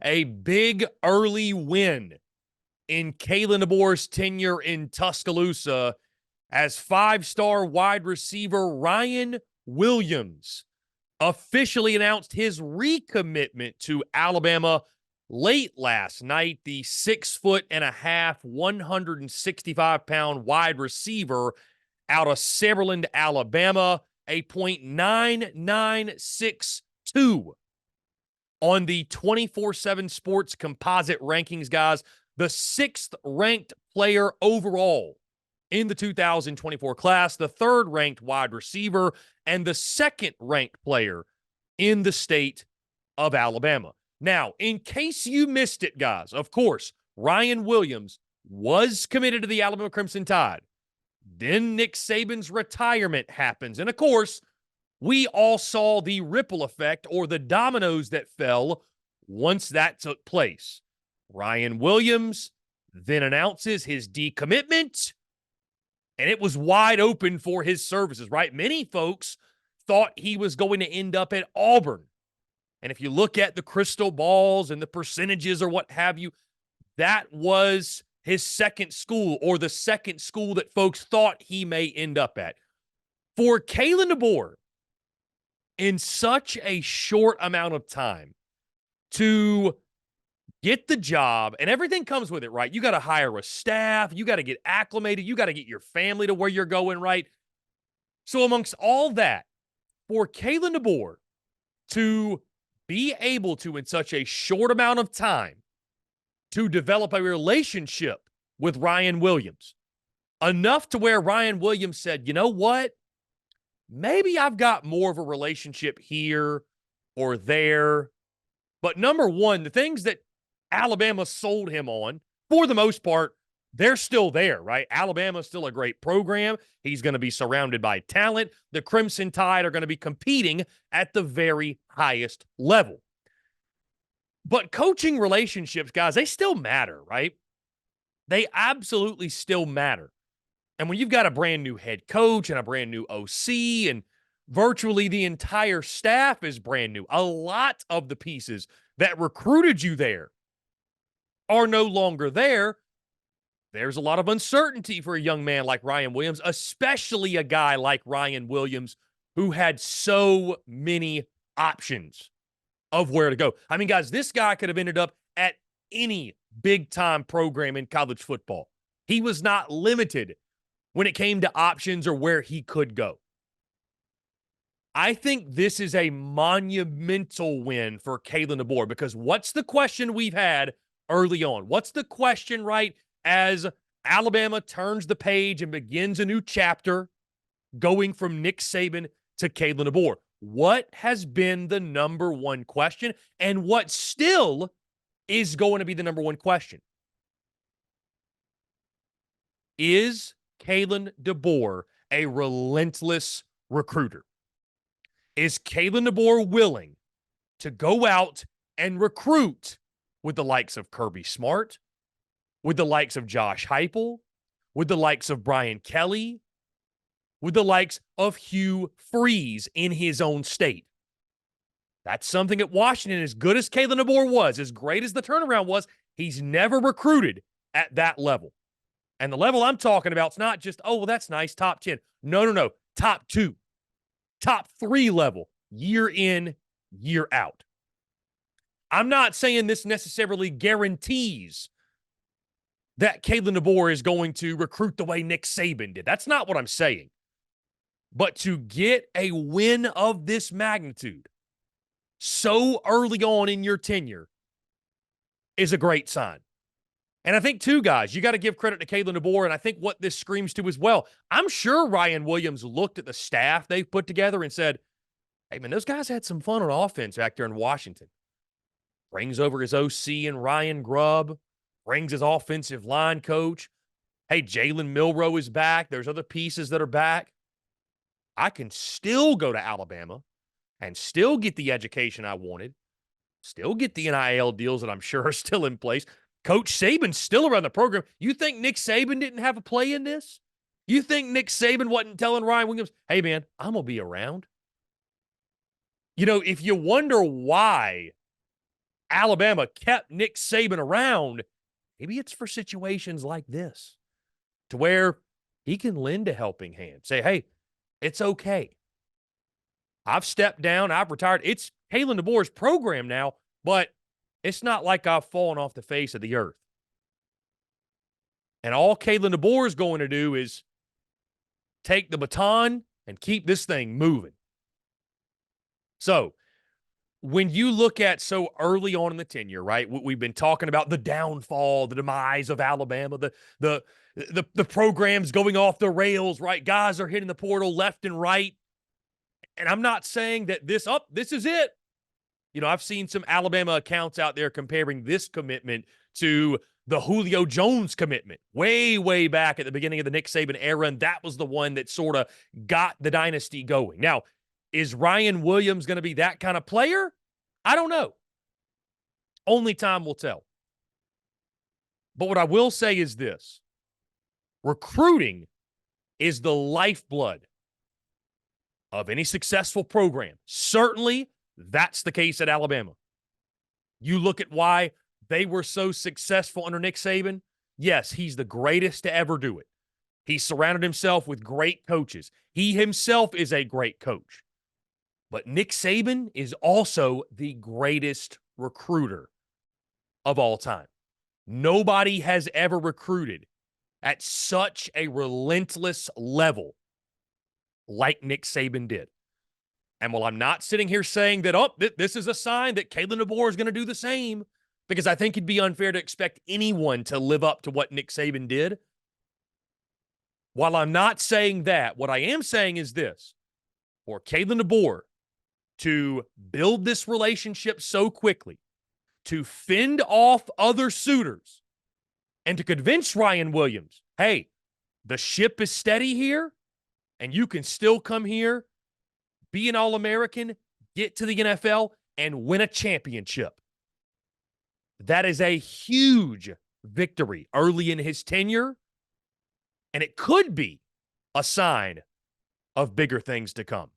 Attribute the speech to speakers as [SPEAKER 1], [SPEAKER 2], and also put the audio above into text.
[SPEAKER 1] A big early win in Kalen DeBoer's tenure in Tuscaloosa as five-star wide receiver Ryan Williams officially announced his recommitment to Alabama late last night. The 6'1.5", 165-pound wide receiver out of Summerland, Alabama, a .9962 on the 24/7 Sports composite rankings, guys. The sixth-ranked player overall in the 2024 class, the third-ranked wide receiver, and the second-ranked player in the state of Alabama. Now, in case you missed it, guys, of course, Ryan Williams was committed to the Alabama Crimson Tide. Then Nick Saban's retirement happens. And, of course, we all saw the ripple effect or the dominoes that fell once that took place. Ryan Williams then announces his decommitment, and it was wide open for his services, right? Many folks thought he was going to end up at Auburn. And if you look at the crystal balls and the percentages or what have you, that was his second school, or the second school that folks thought he may end up at. For Kalen DeBoer, in such a short amount of time to get the job, and everything comes with it, right? You got to hire a staff. You got to get acclimated. You got to get your family to where you're going, right? So amongst all that, for Kalen DeBoer to be able to, in such a short amount of time, to develop a relationship with Ryan Williams, enough to where Ryan Williams said, you know what? Maybe I've got more of a relationship here or there. But number one, the things that Alabama sold him on, for the most part, they're still there, right? Alabama's still a great program. He's going to be surrounded by talent. The Crimson Tide are going to be competing at the very highest level. But coaching relationships, guys, they still matter, right? They absolutely still matter. And when you've got a brand new head coach and a brand new OC and virtually the entire staff is brand new, a lot of the pieces that recruited you there are no longer there. There's a lot of uncertainty for a young man like Ryan Williams, especially a guy like Ryan Williams who had so many options of where to go. I mean, guys, this guy could have ended up at any big-time program in college football. He was not limited when it came to options or where he could go. I think this is a monumental win for Kalen DeBoer, because what's the question we've had early on? What's the question, right, as Alabama turns the page and begins a new chapter going from Nick Saban to Kalen DeBoer? What has been the number one question, and what still is going to be the number one question? Is Kalen DeBoer a relentless recruiter? Is Kalen DeBoer willing to go out and recruit with the likes of Kirby Smart, with the likes of Josh Heupel, with the likes of Brian Kelly, with the likes of Hugh Freeze in his own state? That's something at Washington. As good as Kalen DeBoer was, as great as the turnaround was, he's never recruited at that level. And the level I'm talking about, it's not just, oh, well, that's nice, top 10. No. Top 2, top 3 level, year in, year out. I'm not saying this necessarily guarantees that Kalen DeBoer is going to recruit the way Nick Saban did. That's not what I'm saying. But to get a win of this magnitude so early on in your tenure is a great sign. And I think, too, guys, you got to give credit to Kalen DeBoer, and I think what this screams to as well, I'm sure Ryan Williams looked at the staff they've put together and said, hey, man, those guys had some fun on offense back there in Washington. Brings over his OC and Ryan Grubb, brings his offensive line coach. Hey, Jalen Milroe is back. There's other pieces that are back. I can still go to Alabama and still get the education I wanted, still get the NIL deals that I'm sure are still in place. Coach Saban's still around the program. You think Nick Saban didn't have a play in this? You think Nick Saban wasn't telling Ryan Williams, hey, man, I'm going to be around? You know, if you wonder why Alabama kept Nick Saban around, maybe it's for situations like this to where he can lend a helping hand. Say, hey, it's okay. I've stepped down. I've retired. It's Kalen DeBoer's program now, but it's not like I've fallen off the face of the earth. And all Kalen DeBoer is going to do is take the baton and keep this thing moving. So when you look at so early on in the tenure, right, we've been talking about the downfall, the demise of Alabama, the programs going off the rails, right? Guys are hitting the portal left and right. And I'm not saying that this is it. You know, I've seen some Alabama accounts out there comparing this commitment to the Julio Jones commitment way, way back at the beginning of the Nick Saban era. And that was the one that sort of got the dynasty going. Now, is Ryan Williams going to be that kind of player? I don't know. Only time will tell. But what I will say is this. Recruiting is the lifeblood of any successful program. Certainly, that's the case at Alabama. You look at why they were so successful under Nick Saban. Yes, he's the greatest to ever do it. He surrounded himself with great coaches. He himself is a great coach. But Nick Saban is also the greatest recruiter of all time. Nobody has ever recruited at such a relentless level like Nick Saban did. And while I'm not sitting here saying that, this is a sign that Kalen DeBoer is going to do the same, because I think it'd be unfair to expect anyone to live up to what Nick Saban did. While I'm not saying that, what I am saying is this. For Kalen DeBoer to build this relationship so quickly, to fend off other suitors, and to convince Ryan Williams, hey, the ship is steady here, and you can still come here, be an All-American, get to the NFL, and win a championship. That is a huge victory early in his tenure, and it could be a sign of bigger things to come.